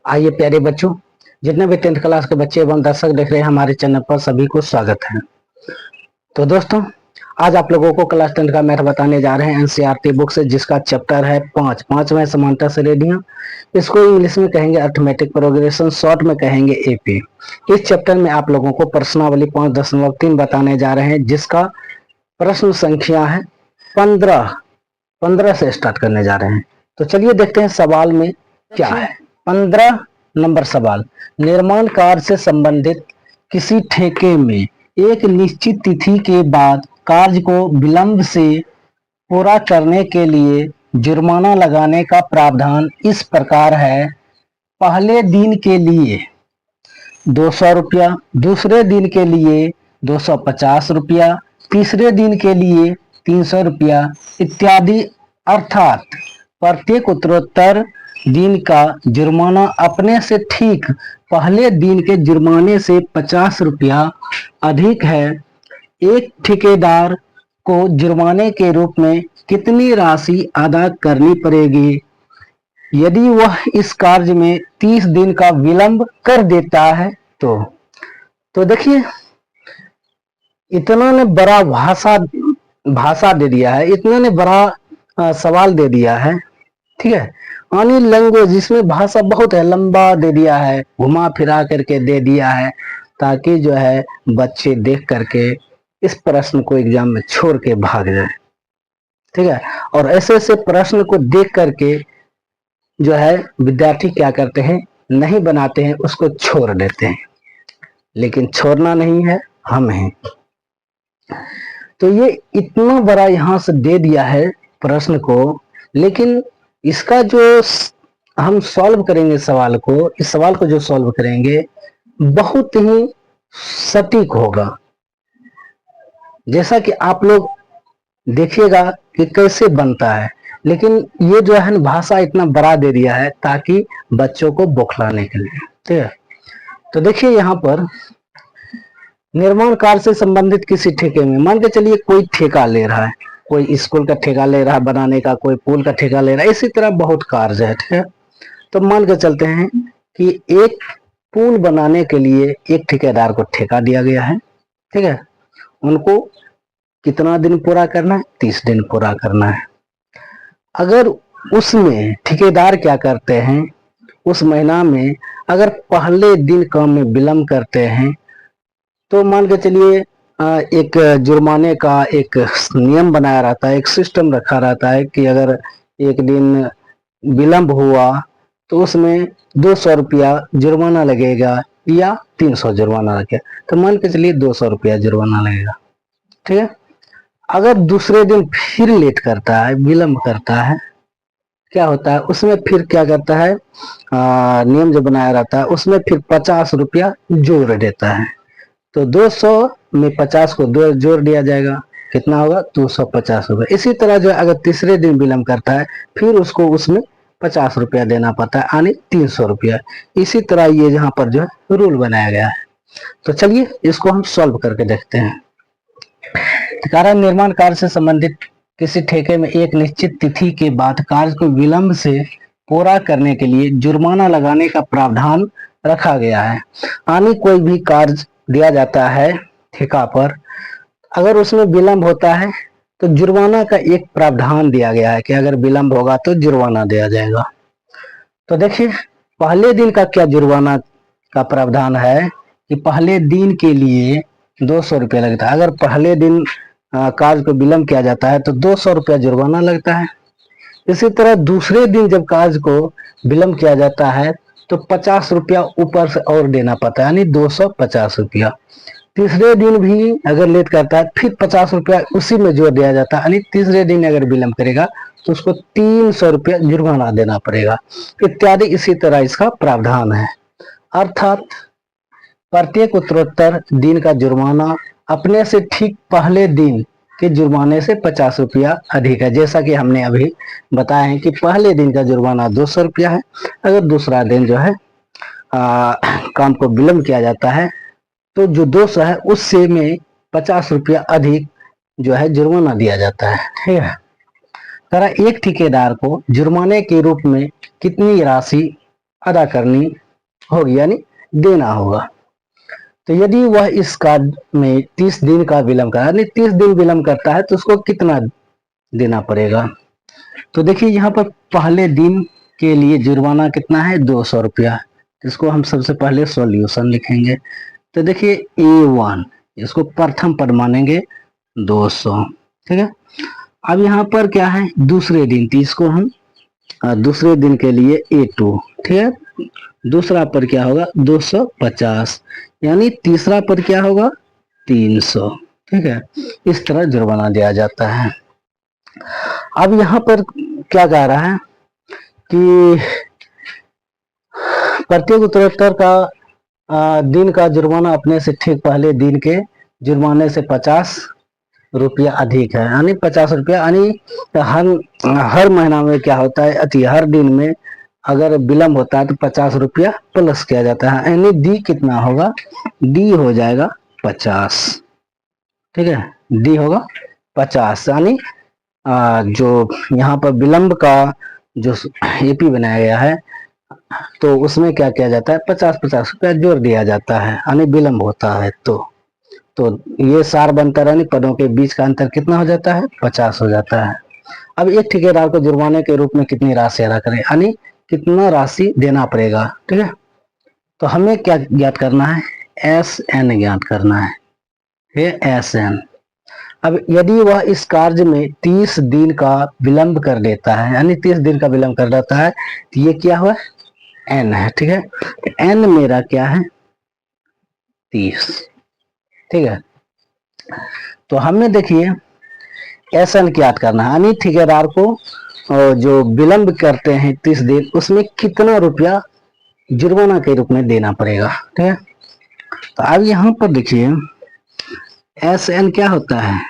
आइए प्यारे बच्चों, जितने भी 10th क्लास के बच्चे एवं दर्शक देख रहे हैं हमारे चैनल पर सभी को स्वागत है। तो दोस्तों, आज आप लोगों को क्लास 10th का मैथ बताने जा रहे हैं एनसीईआरटी बुक से, जिसका चैप्टर है पांचवा समांतर श्रेणियां। इसको इंग्लिश में कहेंगे अर्थमेटिक प्रोग्रेशन, शॉर्ट में कहेंगे एपी। इस चैप्टर में आप लोगों को प्रश्नावली 5.3 बताने जा रहे हैं, जिसका प्रश्न संख्या है 15 से स्टार्ट करने जा रहे हैं। तो चलिए देखते हैं सवाल में क्या है। 15 नंबर सवाल, निर्माण कार्य से संबंधित किसी ठेके में एक निश्चित तिथि के बाद कार्य को विलंब से पूरा करने के लिए जुर्माना लगाने का प्रावधान इस प्रकार है। पहले दिन के लिए 200 रुपया, दूसरे दिन के लिए 250 रुपया, तीसरे दिन के लिए 300 रुपया इत्यादि। अर्थात प्रत्येक उत्तरोत्तर दिन का जुर्माना अपने से ठीक पहले दिन के जुर्माने से 50 रुपया अधिक है। एक ठेकेदार को जुर्माने के रूप में कितनी राशि अदा करनी पड़ेगी यदि वह इस कार्य में 30 दिन का विलंब कर देता है? तो देखिए, इतना ने बड़ा भाषा दे दिया है, इतना ने बड़ा सवाल दे दिया है। ठीक है, यानी लैंग्वेज जिसमें भाषा बहुत है, लंबा दे दिया है, घुमा फिरा करके दे दिया है, ताकि जो है बच्चे देख करके इस प्रश्न को एग्जाम में छोड़ के भाग जाए। ठीक है, और ऐसे ऐसे प्रश्न को देख करके जो है विद्यार्थी क्या करते हैं, नहीं बनाते हैं, उसको छोड़ देते हैं। लेकिन छोड़ना नहीं है, हम हैं। तो ये इतना बड़ा यहां से दे दिया है प्रश्न को, लेकिन इसका जो हम सॉल्व करेंगे सवाल को, इस सवाल को जो सॉल्व करेंगे बहुत ही सटीक होगा। जैसा कि आप लोग देखिएगा कि कैसे बनता है, लेकिन ये जो है भाषा इतना बड़ा दे दिया है ताकि बच्चों को बौखलाने के लिए। ठीक है, तो देखिए यहाँ पर निर्माण कार्य से संबंधित किसी ठेके में, मान के चलिए कोई ठेका ले रहा है, कोई स्कूल का ठेका ले रहा है बनाने का, कोई पुल का ठेका ले रहा है, इसी तरह बहुत कार्य है। ठीक है, तो मान के चलते हैं कि एक पुल बनाने के लिए एक ठेकेदार को ठेका दिया गया है। ठीक है, उनको कितना दिन पूरा करना है? 30 दिन पूरा करना है। अगर उसमें ठेकेदार क्या करते हैं, उस महीना में अगर पहले दिन काम में विलंब करते हैं, तो मान के चलिए एक जुर्माने का एक नियम बनाया रहता है, एक सिस्टम रखा रहता है कि अगर एक दिन विलंब हुआ तो उसमें 200 रुपया जुर्माना लगेगा या 300 जुर्माना लगेगा। तो मान के चलिए 200 रुपया जुर्माना लगेगा। ठीक है, अगर दूसरे दिन फिर लेट करता है, विलंब करता है, क्या होता है उसमें फिर क्या करता है, नियम जो बनाया रहता है उसमें फिर 50 रुपया जोड़ देता है। तो 200 में 50 को दो जोड़ दिया जाएगा, कितना होगा? 250 रुपये। इसी तरह जो अगर तीसरे दिन विलंब करता है, फिर उसको उसमें 50 रुपया देना पड़ता है, यानी 300 रुपया। इसी तरह ये यहाँ पर जो है रूल बनाया गया है। तो चलिए इसको हम सॉल्व करके देखते हैं। कारण निर्माण कार्य से संबंधित किसी ठेके में एक निश्चित तिथि के बाद कार्य को विलंब से पूरा करने के लिए जुर्माना लगाने का प्रावधान रखा गया है। यानी कोई भी कार्य दिया जाता है ठेका पर, अगर उसमें विलंब होता है तो जुर्माना का एक प्रावधान दिया गया है कि अगर विलंब होगा तो जुर्माना दिया जाएगा। तो देखिए, पहले दिन का क्या जुर्माना का प्रावधान है कि पहले दिन के लिए 200 रुपया लगता है। अगर पहले दिन कार्य को विलंब किया जाता है तो 200 रुपया जुर्माना लगता है। इसी तरह दूसरे दिन जब कार्य को विलंब किया जाता है तो 50 रुपया ऊपर से और देना पड़ता है, यानी 250 रुपया। तीसरे दिन भी अगर लेट करता है फिर 50 रुपया उसी में जोड़ दिया जाता है, यानी तीसरे दिन अगर विलंब करेगा तो उसको 300 रुपया जुर्माना देना पड़ेगा इत्यादि। इसी तरह इसका प्रावधान है। अर्थात प्रत्येक उत्तरोत्तर दिन का जुर्माना अपने से ठीक पहले दिन के जुर्माने से 50 रुपया अधिक है। जैसा कि हमने अभी बताया है कि पहले दिन का जुर्माना 200 रुपया है, अगर दूसरा दिन जो है काम को विलंब किया जाता है तो जो 200 है उससे में 50 रुपया अधिक जो है जुर्माना दिया जाता है। ठीक है, तरह एक ठेकेदार को जुर्माने के रूप में कितनी राशि अदा करनी होगी, यानी देना होगा। तो यदि वह इस कार्य में 30 दिन का विलंब करा, यानी 30 दिन विलंब करता है तो उसको कितना देना पड़ेगा। तो देखिए यहाँ पर पहले दिन के लिए जुर्माना कितना है, 200 रुपया। इसको हम सबसे पहले सॉल्यूशन लिखेंगे। तो देखिए A1 इसको प्रथम पद मानेंगे 200, ठीक है। अब यहाँ पर क्या है, दूसरे दिन, तो इसको हम दूसरे दिन के लिए A2, ठीक है। दूसरा पद क्या होगा, 250, यानी तीसरा पद क्या होगा, 300, ठीक है। इस तरह जुर्माना दिया जाता है। अब यहाँ पर क्या कह रहा है कि प्रत्येक उत्तरोत्तर का दिन का जुर्माना अपने से ठीक पहले दिन के जुर्माने से 50 रुपया अधिक है, यानी 50 रुपया, यानी हर महीना में क्या होता है, अति हर दिन में अगर विलंब होता है तो 50 रुपया प्लस किया जाता है, यानी डी कितना होगा, डी हो जाएगा 50, ठीक है। डी होगा 50, यानी जो यहाँ पर विलंब का जो एपी बनाया गया है तो उसमें क्या किया जाता है, 50-50 रुपया जोड़ दिया जाता है, यानी विलंब होता है तो ये सार बनता है, पदों के बीच का अंतर कितना हो जाता है, 50 हो जाता है। अब एक ठेकेदार को जुर्माने के रूप में कितनी राशि अदा करें, यानी कितना राशि देना पड़ेगा, ठीक है। तो हमें क्या ज्ञात करना है, SN ज्ञात करना है, SN। अब यदि वह इस कार्य में 30 दिन का विलंब कर देता है, यानी 30 दिन का विलंब कर देता है, तो ये क्या हुआ, N है, ठीक है। N मेरा क्या है, 30, ठीक है। तो हमें देखिए SN ज्ञात करना है, यानी ठेकेदार को जो विलंब करते हैं 30 दिन, उसमें कितना रुपया जुर्माना के रूप में देना पड़ेगा, ठीक है। तो अब यहाँ पर देखिए SN क्या होता है,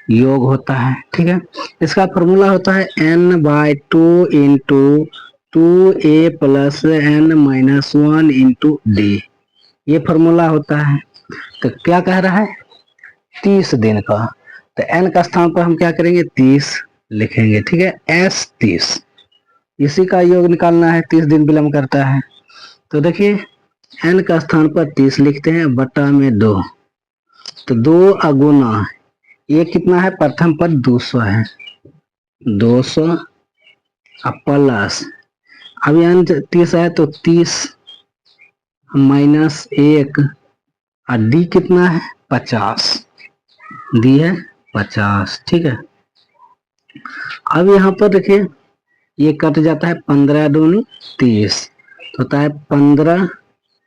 योग होता है, ठीक है। इसका फॉर्मूला होता है N/2 into 2A plus N-1 into D, ये फॉर्मूला होता है। तो क्या कह रहा है, 30 दिन का, तो N का स्थान पर हम क्या करेंगे, 30 लिखेंगे, ठीक है। S 30, इसी का योग निकालना है, 30 दिन विलंब करता है। तो देखिए N का स्थान पर 30 लिखते हैं, बटा में 2, तो 2 अगुना ये कितना है, प्रथम पद 200 है, 200 प्लस, अब यहाँ 30 है तो 30 माइनस 1, और डी कितना है, 50, डी है 50, ठीक है। अब यहाँ पर देखिए ये कट जाता है, 15 दूनी 30, तो होता है 15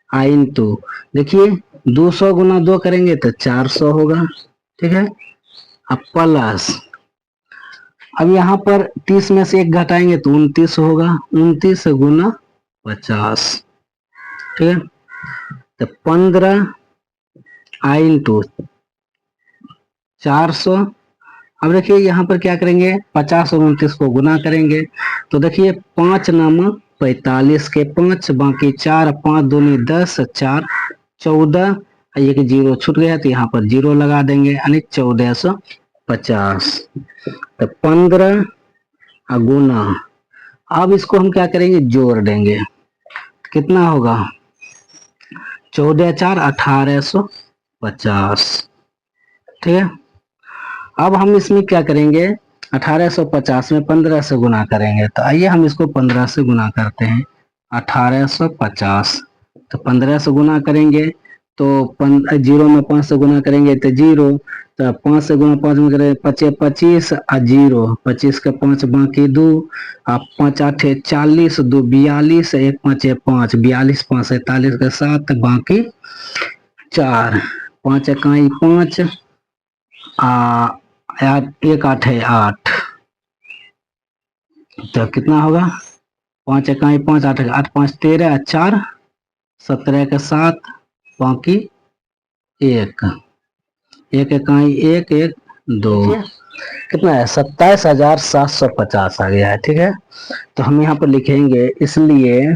इंटू, देखिए 200 गुना 2 करेंगे तो 400 होगा, ठीक है। अब प्लस, अब यहाँ पर 30 में से 1 घटाएंगे तो 29 होगा, 29 गुना 50, ठीक है। तो 15 इंटू 400, अब देखिए यहाँ पर क्या करेंगे, 50 और 29 को गुना करेंगे, तो देखिए 5 नाम 45 के 5, बाकी 4, 5 दूनी 10, 4 14, एक जीरो छूट गया तो यहाँ पर जीरो लगा देंगे, यानी 1450। तो 15 गुना, अब इसको हम क्या करेंगे, जोड़ देंगे, कितना होगा, 14 4 1850, ठीक है। अब हम इसमें क्या करेंगे, 1850 में 15 से गुना करेंगे, तो आइए हम इसको 15 से गुना करते हैं, 1850, तो 15 से गुना करेंगे तो जीरो में 5 से गुना करेंगे तो जीरो, तो 5 से गुना 5 में करेंगे 25 25 और जीरो, 25 का 5 बाकी 2, 5 8 40, 2 42, 1 5 5, 42 5 47 का 7, बाकी 4, 5 इकाई 5, 1 8 है 8, तो कितना होगा, 5 इकाई 5, 8 8 5 13, 4 17 का 7, बाकी 1, 1 इकाई 1 1 2, कितना है, 27,750 आ गया है, ठीक है। तो हम यहाँ पर लिखेंगे, इसलिए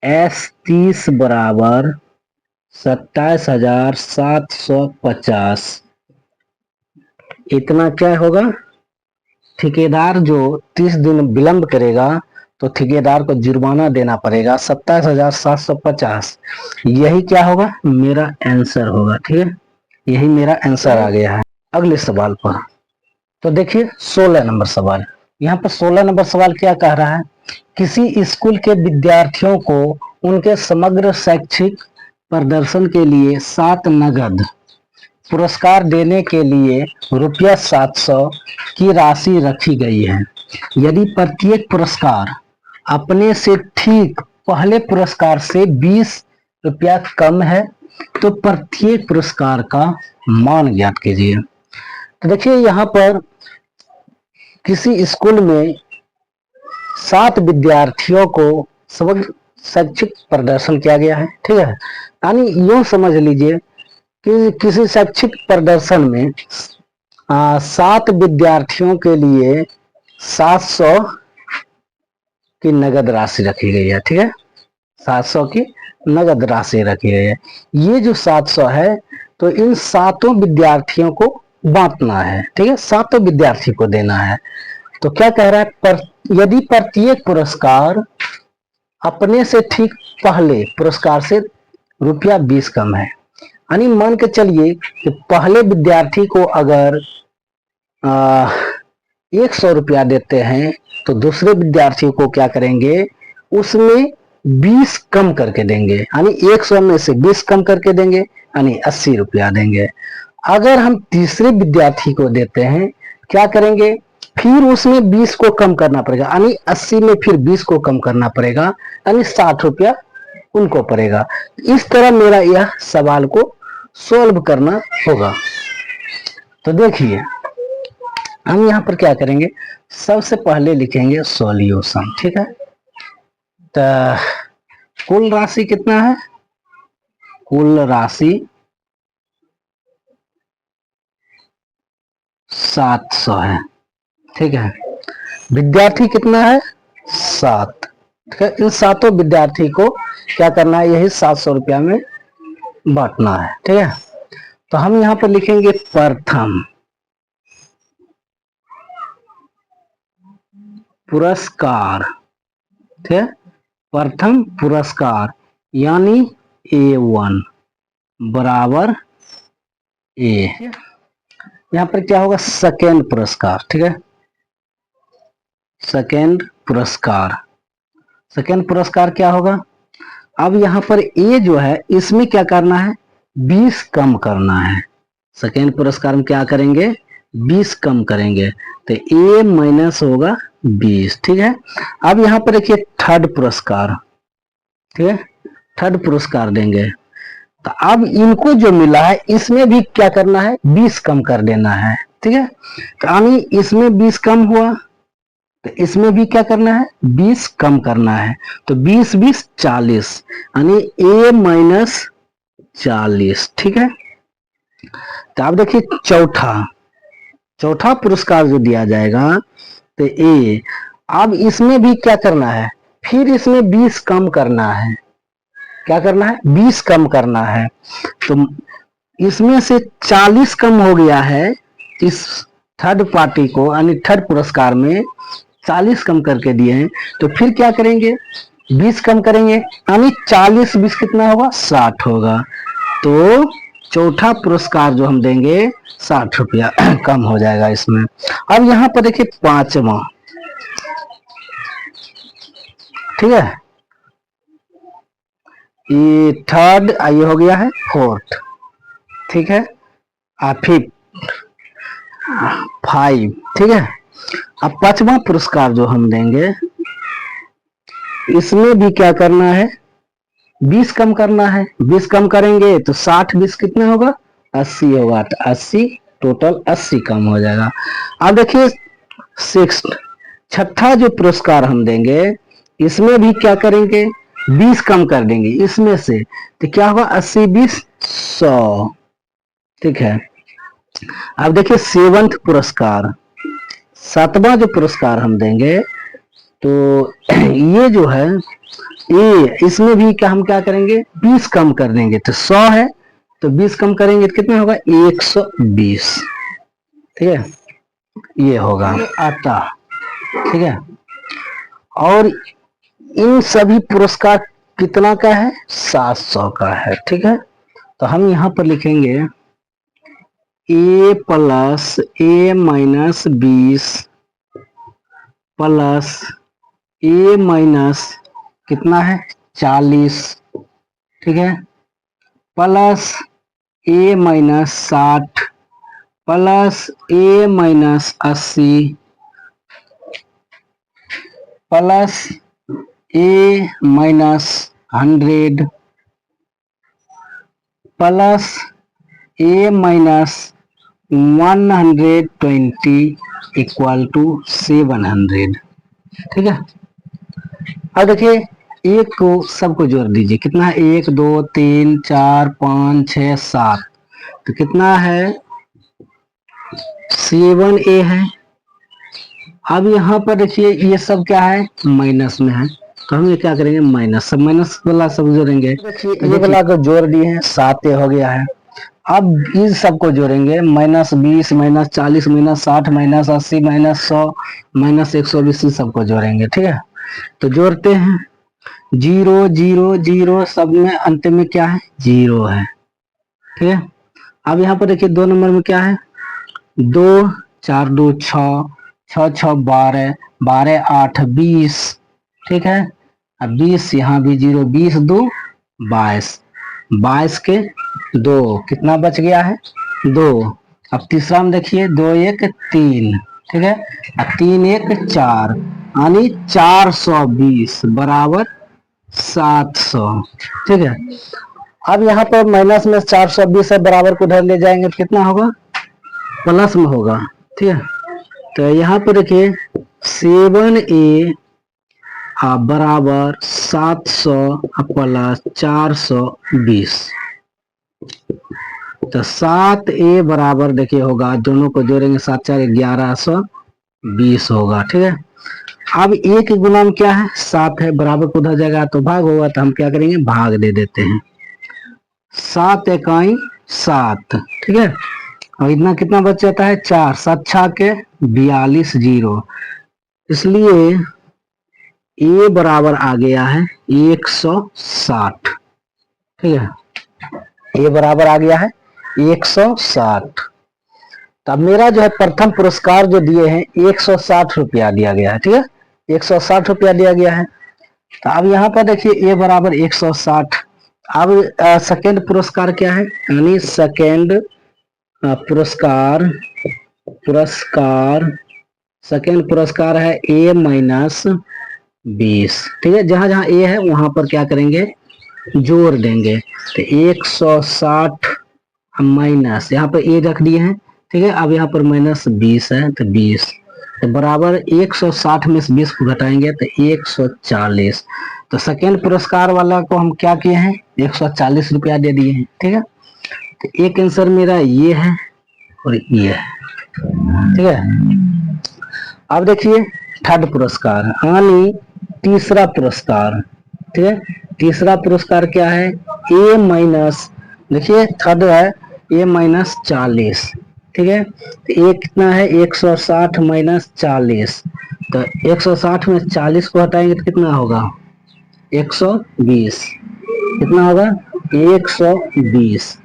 S30 बराबर 27,750, इतना क्या होगा, ठेकेदार जो 30 दिन विलंब करेगा तो ठेकेदार को जुर्माना देना पड़ेगा 27,750। यही क्या होगा, मेरा आंसर होगा। ठीक है, यही मेरा आंसर आ गया है। अगले सवाल पर तो देखिए 16 नंबर सवाल। यहाँ पर 16 नंबर सवाल क्या कह रहा है, किसी स्कूल के विद्यार्थियों को उनके समग्र शैक्षिक प्रदर्शन के लिए 7 नगद पुरस्कार देने के लिए रुपया 700 की राशि रखी गई है। यदि प्रत्येक पुरस्कार अपने से ठीक पहले पुरस्कार से 20 रुपया कम है तो प्रत्येक पुरस्कार का मान ज्ञात कीजिए। तो देखिए यहाँ पर किसी स्कूल में 7 विद्यार्थियों को समग्र शैक्षिक प्रदर्शन किया गया है। ठीक है, यानी यूं समझ लीजिए कि किसी शैक्षिक प्रदर्शन में 7 विद्यार्थियों के लिए 700 की नगद राशि रखी गई है। ठीक है, 700 की नगद राशि रखी गई है। ये जो 700 है तो इन 7 विद्यार्थियों को बांटना है। ठीक है, 7 विद्यार्थी को देना है। तो क्या कह रहा है, यदि प्रत्येक पुरस्कार अपने से ठीक पहले पुरस्कार से रुपया 20 कम है, यानी मान के चलिए कि पहले विद्यार्थी को अगर 100 रुपया देते हैं तो दूसरे विद्यार्थी को क्या करेंगे, उसमें 20 कम करके देंगे, यानी 100 में से 20 कम करके देंगे, यानी 80 रुपया देंगे। अगर हम तीसरे विद्यार्थी को देते हैं क्या करेंगे, फिर उसमें 20 को कम करना पड़ेगा, यानी 80 में फिर 20 को कम करना पड़ेगा, यानी 60 रुपया उनको पड़ेगा। इस तरह मेरा यह सवाल को सॉल्व करना होगा। तो देखिए हम यहाँ पर क्या करेंगे, सबसे पहले लिखेंगे सॉल्यूशन। ठीक है, तो कुल राशि कितना है, कुल राशि 700 है। ठीक है, विद्यार्थी कितना है, 7। ठीक है, इन 7 विद्यार्थी को क्या करना है, यही 700 रुपया में बांटना है। ठीक है, तो हम यहाँ पर लिखेंगे प्रथम पुरस्कार। ठीक है, प्रथम पुरस्कार यानी A1 बराबर A। यहाँ पर क्या होगा, सेकेंड पुरस्कार। ठीक है, सेकेंड पुरस्कार, सेकेंड पुरस्कार क्या होगा, अब यहाँ पर ए जो है इसमें क्या करना है, 20 कम करना है। सेकेंड पुरस्कार में क्या करेंगे, 20 कम करेंगे, तो ए माइनस होगा 20। ठीक है, अब यहाँ पर देखिए थर्ड पुरस्कार। ठीक है, थर्ड पुरस्कार देंगे, तो अब इनको जो मिला है इसमें भी क्या करना है, 20 कम कर देना है। ठीक है, तो यानी इसमें 20 कम हुआ तो इसमें भी क्या करना है, 20 कम करना है, तो 20 20 40, यानी ए माइनस 40। ठीक है, तो आप देखिए चौथा पुरस्कार जो दिया जाएगा तो ए, अब इसमें भी क्या करना है, फिर इसमें 20 कम करना है। क्या करना है, 20 कम करना है, तो इसमें से 40 कम हो गया है इस थर्ड पार्टी को, यानी थर्ड पुरस्कार में 40 कम करके दिए हैं, तो फिर क्या करेंगे, 20 कम करेंगे, यानी 40 20 कितना होगा, 60 होगा। तो चौथा पुरस्कार जो हम देंगे 60 रुपया कम हो जाएगा इसमें। अब यहाँ पर देखिए पांचवा। ठीक है, ये थर्ड, ये हो गया है फोर्थ। ठीक है, फिफ्थ, 5। ठीक है, अब पांचवा पुरस्कार जो हम देंगे इसमें भी क्या करना है, 20 कम करना है। 20 कम करेंगे तो 60 20 कितना होगा, 80 होगा, तो 80 टोटल 80 कम हो जाएगा। अब देखिए सिक्स्थ, छठा जो पुरस्कार हम देंगे इसमें भी क्या करेंगे, 20 कम कर देंगे इसमें से, तो क्या होगा, 80 20 100। ठीक है, अब देखिए सेवंथ पुरस्कार, 7वां जो पुरस्कार हम देंगे तो ये जो है ये, इसमें भी क्या हम क्या करेंगे, 20 कम कर देंगे, तो 100 है तो 20 कम करेंगे तो कितना होगा, 120। ठीक है, ये होगा आता। ठीक है, और इन सभी पुरस्कार कितना का है? 700 का है। ठीक है, तो हम यहाँ पर लिखेंगे a plus a minus 20 plus a minus कितना है 40, ठीक है, plus a minus 60 plus a minus 80 plus a minus 100 plus a minus 120 equal to 700। ठीक है, अब देखिए एक को सबको जोड़ दीजिए, कितना है 1 2 3 4 5 6 7, तो कितना है 7a है। अब यहाँ पर देखिए ये सब क्या है माइनस में है, तो हम ये क्या करेंगे माइनस, सब माइनस वाला सब जोड़ेंगे। देखिए ये वाला को जोड़ दिए हैं 7a हो गया है। अब इस सबको जोड़ेंगे minus 20 minus 40 minus 60 minus 80 minus 100 minus 120 सबको जोड़ेंगे। ठीक है, तो जोड़ते हैं 0 0 0, सब में अंत में क्या है 0 है। ठीक है, अब यहाँ पर देखिए 2 नंबर में क्या है 2 4 2 6 6 6 12 12 8 20। ठीक है, अब 20 यहाँ भी 0, 20 2 22, 22 के 2 कितना बच गया है 2। अब तीसरा में देखिए 2 1 3, ठीक है, अब 3 1 4, यानी 420 बराबर 700। ठीक है, अब यहाँ पर माइनस में 420 है, बराबर को उधर ले जाएंगे तो कितना होगा प्लस में होगा। ठीक है, तो यहाँ पर देखिए 7a बराबर 700 प्लस 420, तो 7a बराबर देखिए होगा, दोनों को जोड़ेंगे 7 4 1120 होगा। ठीक है, अब एक के गुना में क्या है 7 है, बराबर को उधर जाएगा तो भाग होगा, तो हम क्या करेंगे भाग दे देते हैं, 7 इकाई 7। ठीक है, और इतना कितना बच जाता है 4 7 6 के 42 0, इसलिए ए बराबर आ गया है 160। ठीक है, ए बराबर आ गया है 160। तब मेरा जो है प्रथम पुरस्कार जो दिए हैं 160 रुपया दिया गया है। ठीक है, 160 रुपया दिया गया है। तो अब यहाँ पर देखिए ए बराबर 160। अब सेकेंड पुरस्कार क्या है, यानी सेकेंड पुरस्कार सेकेंड पुरस्कार है a माइनस 20। ठीक है, जहां जहां a है वहां पर क्या करेंगे जोड़ देंगे, तो 160 माइनस यहाँ पर a रख दिए हैं। ठीक है, अब यहाँ पर माइनस 20 है तो 20, तो बराबर 160 में से 20 को घटाएंगे तो 140। तो सेकेंड पुरस्कार वाला को हम क्या किए हैं 140 रुपया दे दिए हैं। ठीक है, तो एक आंसर मेरा ये है और ये है। ठीक है, अब देखिए थर्ड पुरस्कार यानी तीसरा पुरस्कार। ठीक है, तीसरा पुरस्कार क्या है ए माइनस, देखिए थर्ड है ए माइनस 40। ठीक है, तो ए कितना है 160 माइनस 40, तो 160 में 40 को हटाएंगे तो कितना होगा 120, कितना होगा 120।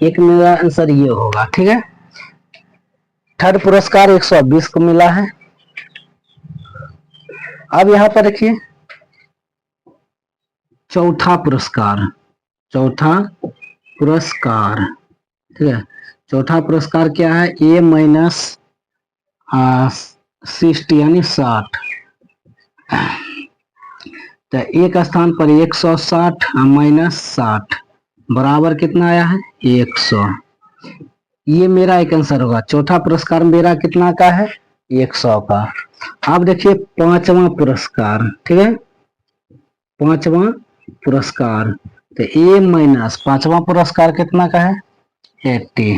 एक मेरा आंसर ये होगा। ठीक है, थर्ड पुरस्कार 120 को मिला है। अब यहां पर देखिए चौथा पुरस्कार, ठीक है, चौथा पुरस्कार क्या है ए माइनस 60 यानी 60, तो एक स्थान पर 160 माइनस 60 बराबर कितना आया है 100। ये मेरा एक आंसर होगा। चौथा पुरस्कार मेरा कितना का है 100 का। अब देखिए पांचवा पुरस्कार। ठीक है, पांचवा पुरस्कार, तो ए माइनस पांचवा पुरस्कार कितना का है 80,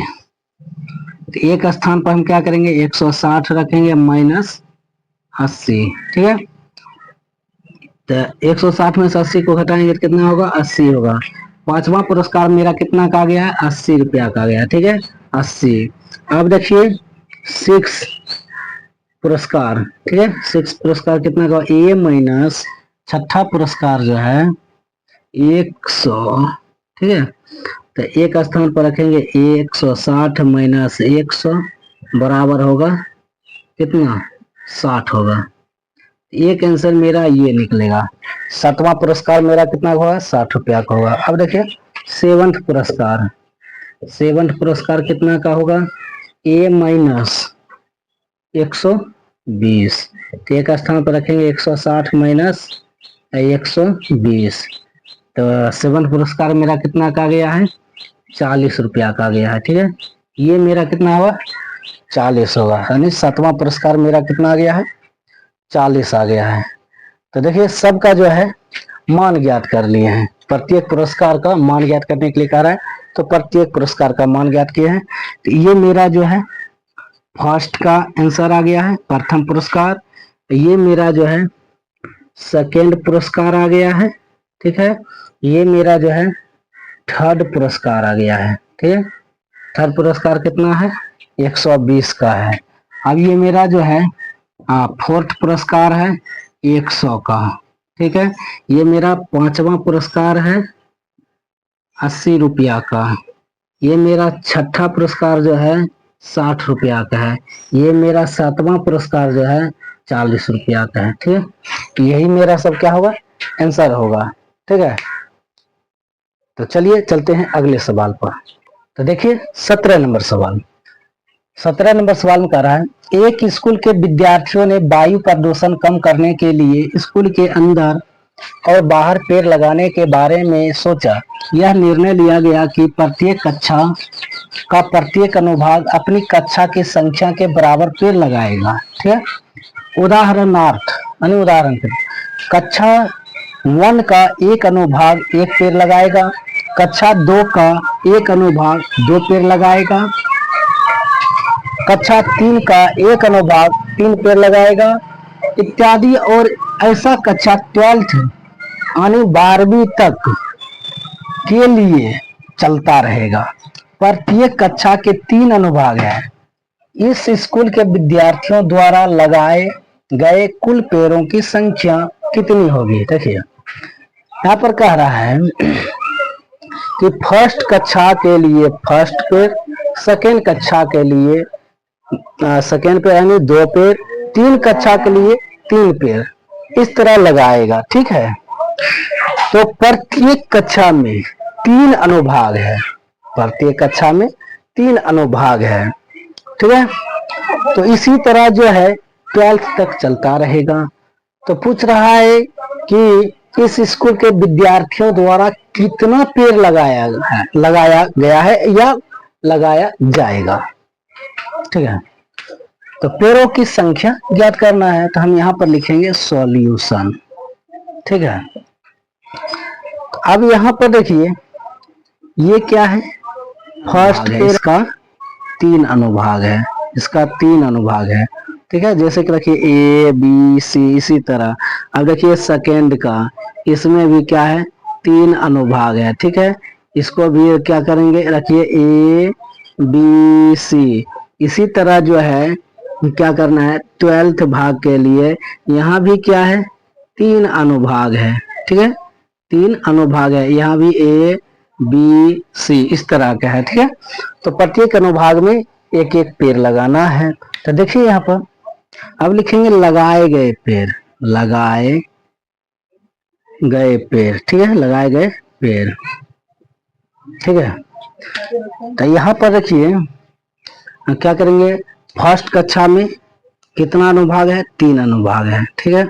तो एक स्थान पर हम क्या करेंगे 160 रखेंगे माइनस 80। ठीक है, तो 160 में से 80 को घटाएंगे तो कितना होगा 80 होगा। पांचवा पुरस्कार मेरा कितना का गया है 80 रुपया का गया। ठीक है, 80। अब देखिए 6 पुरस्कार, ठीक है। 6 पुरस्कार कितना का, ए माइनस छठा पुरस्कार जो है 100, ठीक है। तो एक स्थान पर रखेंगे 160 माइनस 100 बराबर होगा कितना, 60 होगा। एक आंसर मेरा ये निकलेगा। 7वां पुरस्कार मेरा कितना होगा, 60 रुपया का होगा। अब देखिए 7th पुरस्कार, 7th पुरस्कार कितना का होगा, ए माइनस 120, तो एक स्थान पर रखेंगे 160 माइनस 120, तो 7th पुरस्कार मेरा कितना का गया है, 40 रुपया का गया है, ठीक है। ये मेरा कितना होगा, 40 होगा, यानी 7वां पुरस्कार मेरा कितना आ गया है, 40 आ गया है। तो देखिए सबका जो है मान ज्ञात कर लिए हैं, प्रत्येक पुरस्कार का मान ज्ञात करने के लिए कह रहा है, तो प्रत्येक पुरस्कार का मान ज्ञात किए हैं। तो ये मेरा जो है फर्स्ट का आंसर आ गया है, प्रथम पुरस्कार। ये मेरा जो है सेकेंड पुरस्कार आ गया है, ठीक है। ये मेरा जो है थर्ड पुरस्कार आ गया है, ठीक है। थर्ड पुरस्कार कितना है, 120 का है। अब ये मेरा जो है फोर्थ पुरस्कार है 100 का, ठीक है। ये मेरा 5वां पुरस्कार है 80 रुपया का। ये मेरा छठा पुरस्कार जो है 60 रुपया का है। ये मेरा 7वां पुरस्कार जो है 40 रुपया का है, ठीक है। तो यही मेरा सब क्या होगा, आंसर होगा, ठीक है। तो चलिए चलते हैं अगले सवाल पर। तो देखिए 17 नंबर सवाल, 17 नंबर सवाल में कह रहा है एक स्कूल के विद्यार्थियों ने वायु प्रदूषण कम करने के लिए स्कूल के अंदर और बाहर पेड़ लगाने के बारे में सोचा। यह निर्णय लिया गया कि प्रत्येक कक्षा का प्रत्येक अनुभाग अपनी कक्षा की संख्या के बराबर पेड़ लगाएगा, ठीक है। उदाहरणार्थ उदाहरण के कक्षा 1 का एक अनुभाग एक पेड़ लगाएगा, कक्षा 2 का एक अनुभाग 2 पेड़ लगाएगा, कक्षा 3 का एक अनुभाग 3 पेड़ लगाएगा, इत्यादि। और ऐसा कक्षा 12th यानी 12वीं तक के लिए चलता रहेगा। प्रत्येक कक्षा के 3 अनुभाग हैं। इस स्कूल के विद्यार्थियों द्वारा लगाए गए कुल पेड़ों की संख्या कितनी होगी। देखिए यहाँ पर कह रहा है कि फर्स्ट कक्षा के लिए फर्स्ट पेड़, सेकेंड कक्षा के लिए सेकेंड पेड़ यानी 2 पेड़, 3 कक्षा के लिए 3 पेड़, इस तरह लगाएगा, ठीक है। तो प्रत्येक कक्षा में 3 अनुभाग है, प्रत्येक कक्षा में 3 अनुभाग है, ठीक है। तो इसी तरह जो है 12th तक चलता रहेगा। तो पूछ रहा है कि इस स्कूल के विद्यार्थियों द्वारा कितना पेड़ लगाया गया है या लगाया जाएगा, ठीक है। तो पेड़ों की संख्या ज्ञात करना है, तो हम यहाँ पर लिखेंगे सॉल्यूशन, ठीक है। अब यहाँ पर देखिए ये क्या है, फर्स्ट पेड़ का 3 अनुभाग है, इसका 3 अनुभाग है, ठीक है। जैसे कि रखिए ए बी सी, इसी तरह अब देखिए सेकेंड का, इसमें भी क्या है 3 अनुभाग है, ठीक है। इसको भी क्या करेंगे, रखिए ए बी सी। इसी तरह जो है क्या करना है 12th भाग के लिए यहाँ भी क्या है 3 अनुभाग है, ठीक है। 3 अनुभाग है, यहाँ भी ए बी सी इस तरह का है, ठीक है। तो प्रत्येक अनुभाग में एक एक पेड़ लगाना है। तो देखिए यहाँ पर अब लिखेंगे लगाए गए पेड़, लगाए गए पेड़, ठीक है, लगाए गए पेड़, ठीक है। तो यहाँ पर देखिए क्या करेंगे, फर्स्ट कक्षा में कितना अनुभाग है, 3 अनुभाग है, ठीक है।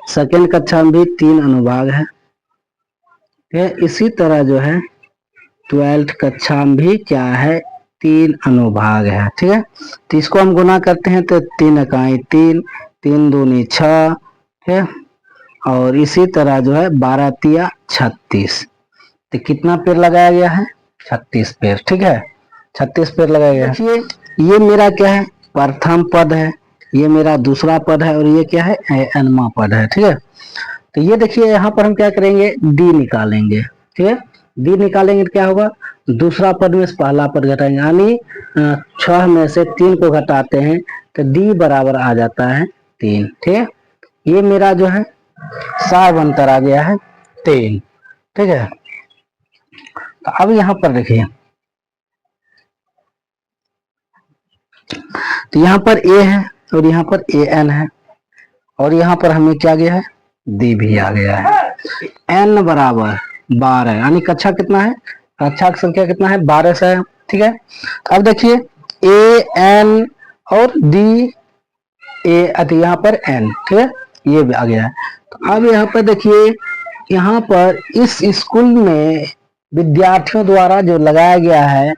सेकेंड कक्षा में भी 3 अनुभाग है, ठीक है। इसी तरह जो है 12th कक्षा में भी क्या है 3 अनुभाग है, ठीक है। तो इसको हम गुना करते हैं तो 3 इकाई 3, 3 दूनी 6, ठीक है। और इसी तरह जो है 12 तिया 36, तो कितना पेड़ लगाया गया है 36 पेड़, ठीक है। 36 पेड़ लगाया गया। देखिए ये मेरा क्या है प्रथम पद है, ये मेरा दूसरा पद है, और ये क्या है nवां पद है, ठीक है। तो ये देखिए यहाँ पर हम क्या करेंगे डी निकालेंगे, ठीक है। डी निकालेंगे तो क्या होगा, दूसरा पद में से पहला पद घटाएंगे, यानी 6 में से 3 को घटाते हैं तो डी बराबर आ जाता है 3। ठीक है, ये मेरा जो है साब अंतर आ गया है 3। ठीक है, तो अब यहां पर देखिए, तो यहाँ पर ए है और यहाँ पर ए एन है और यहाँ पर हमें क्या गया है, डी भी आ गया है। एन बराबर 12, यानी कक्षा कितना है, कक्षा की संख्या कितना है, 12 से है। ठीक है, अब देखिए ए एन और डी ए, यहाँ पर एन, ठीक है, ये भी आ गया है। तो अब यहाँ पर देखिए, यहाँ पर इस स्कूल में विद्यार्थियों द्वारा जो लगाया गया है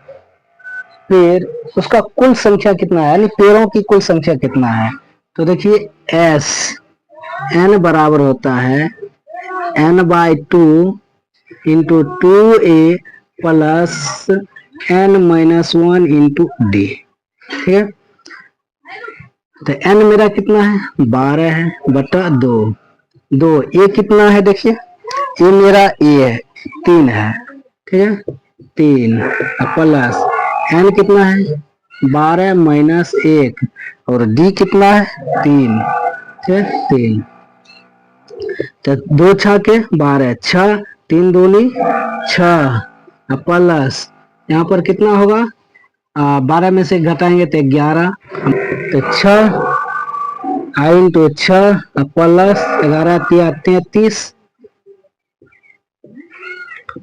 पेड़, उसका कुल संख्या कितना है, यानी पेड़ों की कुल संख्या कितना है। तो देखिए एस एन बराबर होता है n/2 into 2a plus n-1 into D. ठीक है, तो n मेरा कितना है, 12 है बटा 2 ए कितना है, देखिए ए मेरा ए है 3 है। ठीक है, 3 प्लस n कितना है, 12 माइनस 1 और d कितना है, 3। ठीक है, 3, तो 2 6 के 12, 6 3 दूनी 6 प्लस यहाँ पर कितना होगा, 12 में से घटाएंगे तो 11, तो 6 आई तो 6 प्लस 11 33,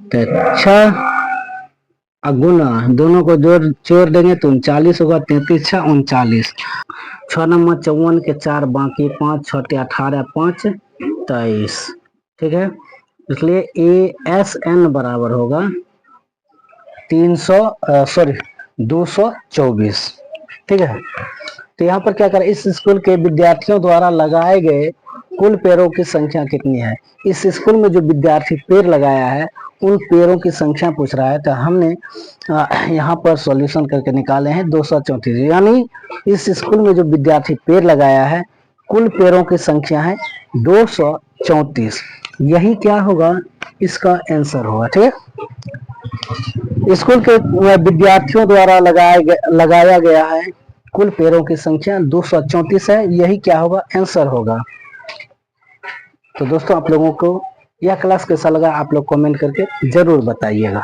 तो 6 गुना दोनों को जोड़ देंगे तो 39 होगा, 33 6 39, 6 नंबर 54 के 4 बाकी 5 6 18 5 23। ठीक है, इसलिए ए एस एन बराबर होगा 224। ठीक है, तो यहाँ पर क्या करें, इस स्कूल के विद्यार्थियों द्वारा लगाए गए कुल पेड़ों की संख्या कितनी है। इस स्कूल में जो विद्यार्थी पेड़ लगाया है उन पेड़ों की संख्या पूछ रहा है, तो हमने यहाँ पर सॉल्यूशन करके निकाले हैं 234, यानी इस स्कूल में जो विद्यार्थी पेड़ लगाया है कुल पेड़ों की संख्या है 234। यही क्या होगा, इसका आंसर होगा। ठीक है, स्कूल के विद्यार्थियों द्वारा लगाया गया है कुल पेड़ों की संख्या 234 है, यही क्या होगा, आंसर होगा। तो दोस्तों, आप लोगों को यह क्लास कैसा लगा आप लोग कमेंट करके जरूर बताइएगा।